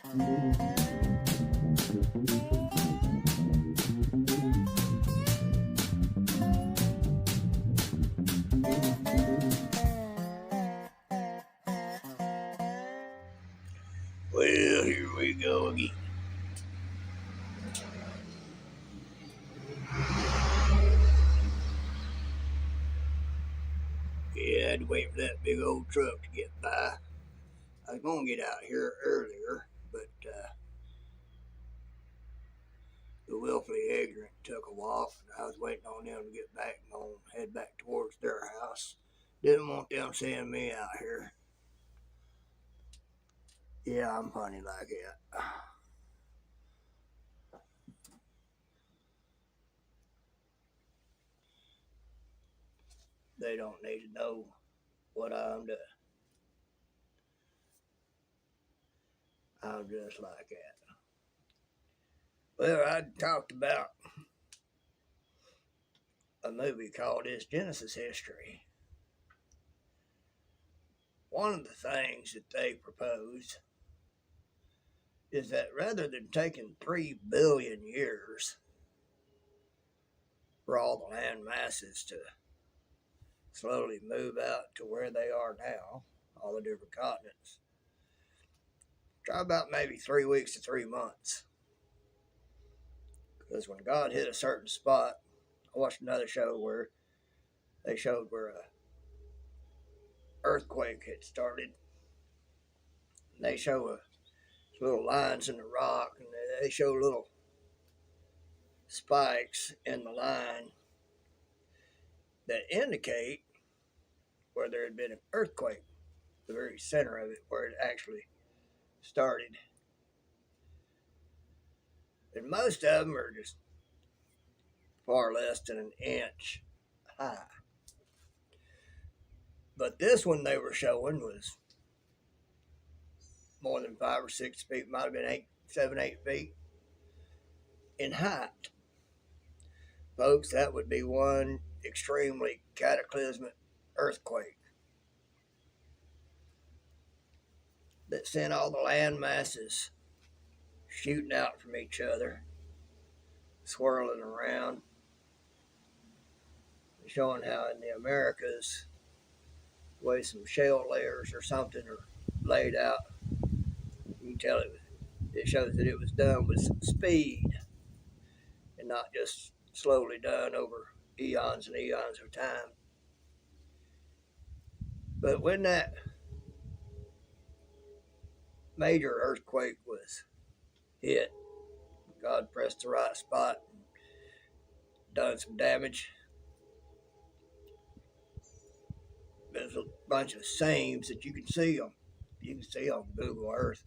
Well, here we go again. Yeah, I had to wait for that big old truck to get by. I was going to get out here earlier, but the willfully ignorant took a walk, and I was waiting on them to get back and head back towards their house. Didn't want them seeing me out here. Yeah, I'm funny like that. They don't need to know what I'm doing. I'm just like that. Well, I talked about a movie called It's Genesis History. One of the things that they propose is that rather than taking 3 billion years for all the land masses to slowly move out to where they are now, all the different continents, try about maybe 3 weeks to 3 months. Because when God hit a certain spot, I watched another show where they showed where a earthquake had started. And they show little lines in the rock, and they show little spikes in the line that indicate where there had been an earthquake, the very center of it, where it actually started. And most of them are just far less than an inch high. But this one they were showing was more than 5 or 6 feet, might have been 7, 8 feet in height. Folks, that would be one extremely cataclysmic earthquake that sent all the land masses shooting out from each other, swirling around, showing how in the Americas, the way some shale layers or something are laid out, you can tell it shows that it was done with some speed and not just slowly done over eons and eons of time. But when that major earthquake was hit, God pressed the right spot and done some damage. There's a bunch of seams that you can see on Google Earth.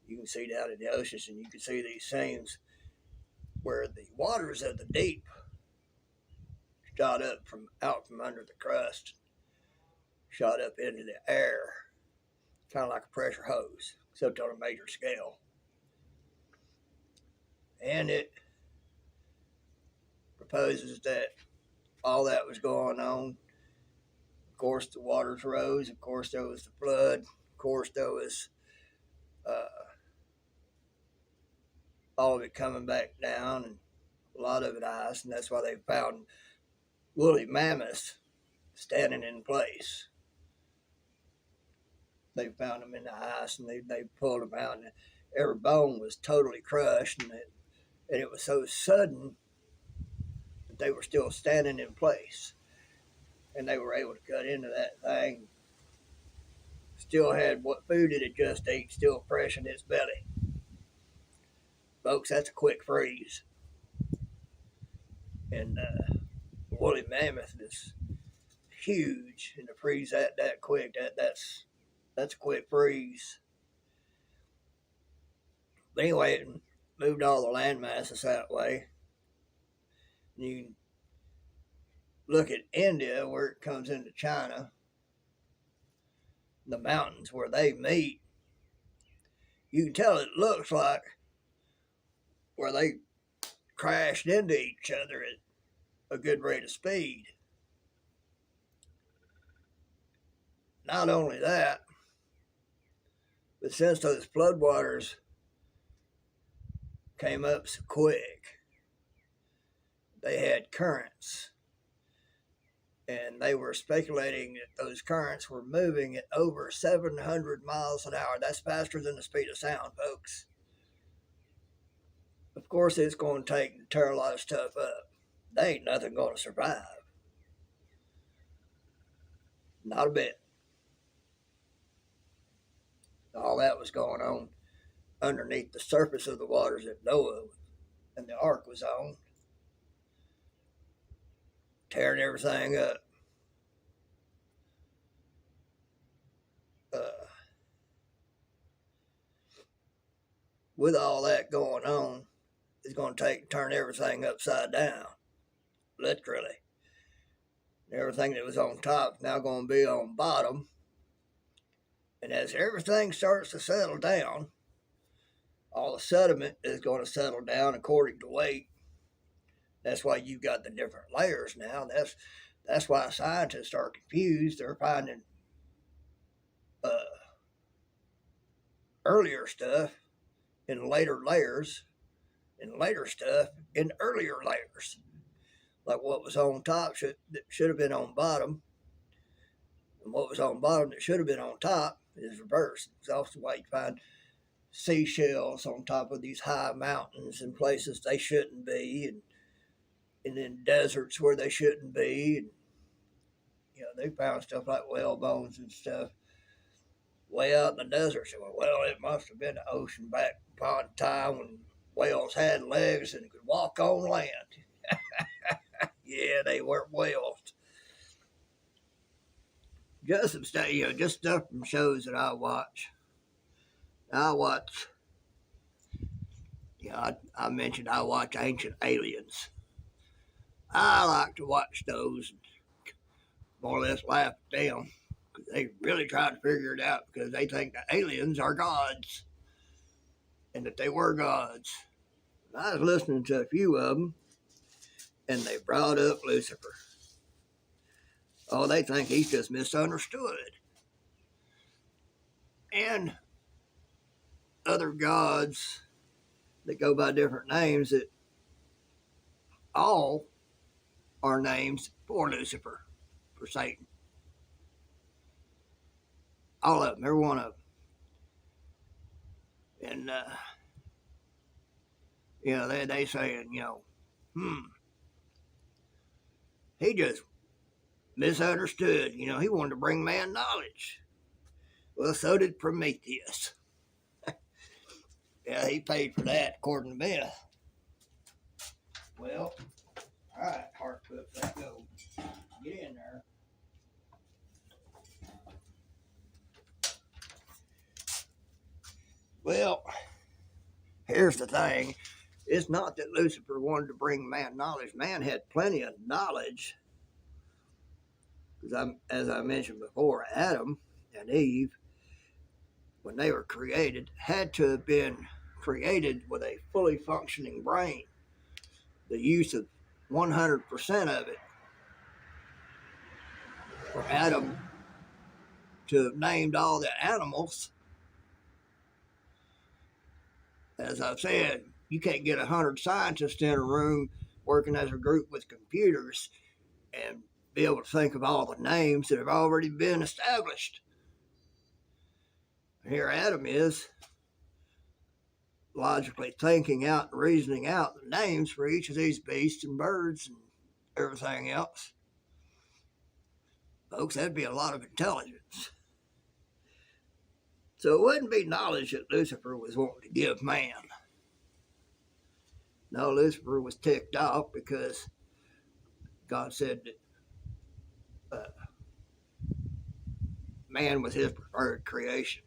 You can see down in the oceans, and you can see these seams where the waters of the deep shot up from out from under the crust, shot up into the air, kind of like a pressure hose, except on a major scale. And it proposes that all that was going on. Of course, the waters rose. Of course, there was the flood. Of course, there was all of it coming back down, and a lot of it ice. And that's why they found woolly mammoths standing in place. They found them in the ice, and they pulled them out, and every bone was totally crushed, and it was so sudden that they were still standing in place, and they were able to cut into that thing. Still had what food it had just ate still fresh in its belly. Folks, that's a quick freeze. And the woolly mammoth is huge, and to freeze that quick, that's a quick freeze. But anyway, it moved all the land masses that way. You look at India, where it comes into China, the mountains where they meet, you can tell it looks like where they crashed into each other at a good rate of speed. Not only that, but since those floodwaters came up so quick. They had currents, and they were speculating that those currents were moving at over 700 miles an hour. That's faster than the speed of sound, folks. Of course, it's going to take to tear a lot of stuff up. There ain't nothing going to survive. Not a bit. All that was going on underneath the surface of the waters that Noah and the ark was on, tearing everything up. With all that going on, it's going to take to turn everything upside down, literally. Everything that was on top is now going to be on bottom. And as everything starts to settle down, all the sediment is going to settle down according to weight. That's why you've got the different layers now. That's why scientists are confused. They're finding earlier stuff in later layers, and later stuff in earlier layers. Like what was on top should have been on bottom, and what was on bottom that should have been on top is reversed. It's also why you find seashells on top of these high mountains in places they shouldn't be, and in deserts where they shouldn't be. And, they found stuff like whale bones and stuff way out in the desert. So, well, it must have been the ocean back upon time when whales had legs and could walk on land. Yeah, they weren't whales. Just some stuff, just stuff from shows that I watch. I mentioned I watch Ancient Aliens. I like to watch those and more or less laugh at them because they really try to figure it out because they think the aliens are gods and that they were gods. And I was listening to a few of them, and they brought up Lucifer. Oh, they think he's just misunderstood. And other gods that go by different names that all are names for Lucifer, for Satan. All of them, every one of them. And, they saying, he just misunderstood. He wanted to bring man knowledge. Well, so did Prometheus. Yeah, he paid for that, according to myth. Well, all right, Heartfoot, let's go. Get in there. Well, here's the thing. It's not that Lucifer wanted to bring man knowledge. Man had plenty of knowledge. As I mentioned before, Adam and Eve, when they were created, had to have been created with a fully functioning brain. The use of 100% of it for Adam to have named all the animals. As I've said, you can't get 100 scientists in a room working as a group with computers and be able to think of all the names that have already been established. Here Adam is logically thinking out and reasoning out the names for each of these beasts and birds and everything else. Folks, that'd be a lot of intelligence. So it wouldn't be knowledge that Lucifer was wanting to give man. No, Lucifer was ticked off because God said that man was his preferred creation.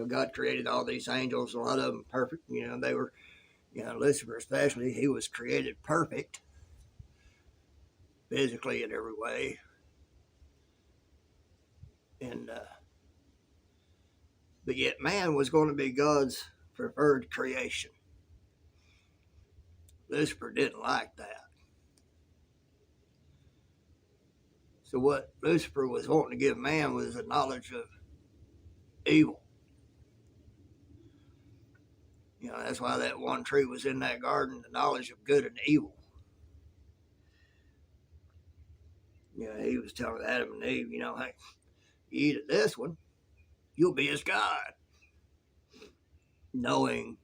God created all these angels, a lot of them perfect. They were, Lucifer especially, he was created perfect, physically in every way. And, but yet man was going to be God's preferred creation. Lucifer didn't like that. So what Lucifer was wanting to give man was a knowledge of evil. You know, that's why that one tree was in that garden, the knowledge of good and evil. You know, he was telling Adam and Eve, you know, hey, you eat of this one, you'll be as God, knowing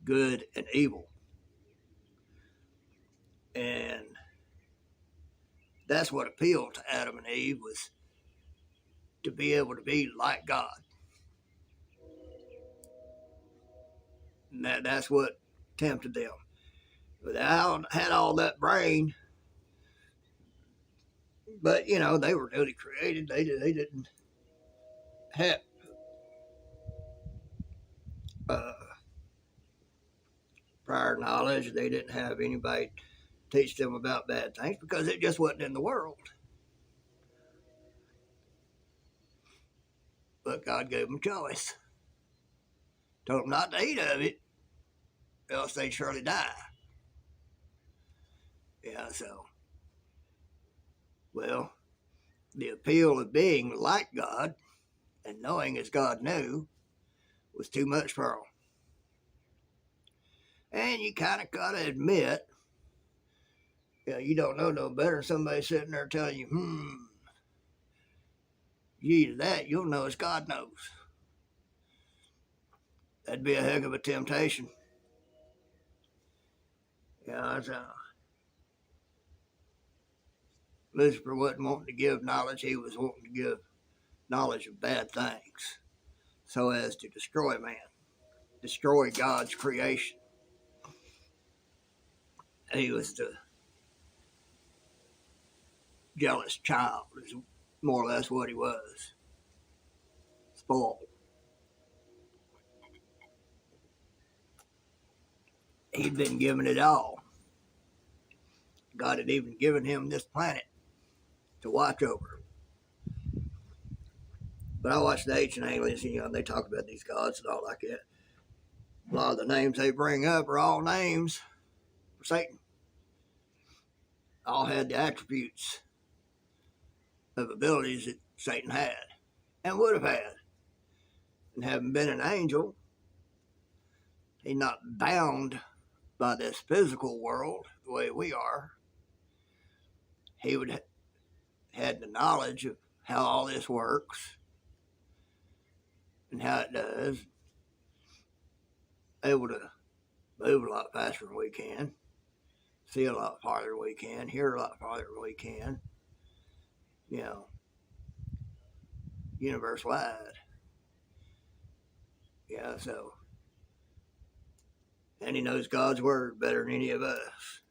good and evil. And that's what appealed to Adam and Eve, was to be able to be like God. And that's what tempted them. But they had all that brain, but you know, they were newly created. They didn't have uh, prior knowledge. They didn't have anybody teach them about bad things because it just wasn't in the world. But God gave them a choice. Told them not to eat of it, else they'd surely die. Yeah, so, well, the appeal of being like God and knowing as God knew was too much for them. And you kind of got to admit, you know, you don't know no better than somebody sitting there telling you, you eat of that, you'll know as God knows. That'd be a heck of a temptation. You know, so Lucifer wasn't wanting to give knowledge, he was wanting to give knowledge of bad things so as to destroy man, destroy God's creation. He was the jealous child, is more or less what he was. Spoiled. He'd been given it all. God had even given him this planet to watch over. But I watch the Ancient Aliens, you know, and they talk about these gods and all like that. A lot of the names they bring up are all names for Satan. All had the attributes of abilities that Satan had and would have had. And having been an angel, he's not bound by this physical world the way we are. He would have had the knowledge of how all this works and how it does, able to move a lot faster than we can, see a lot farther than we can, hear a lot farther than we can, you know, universe wide. Yeah, so, and he knows God's word better than any of us.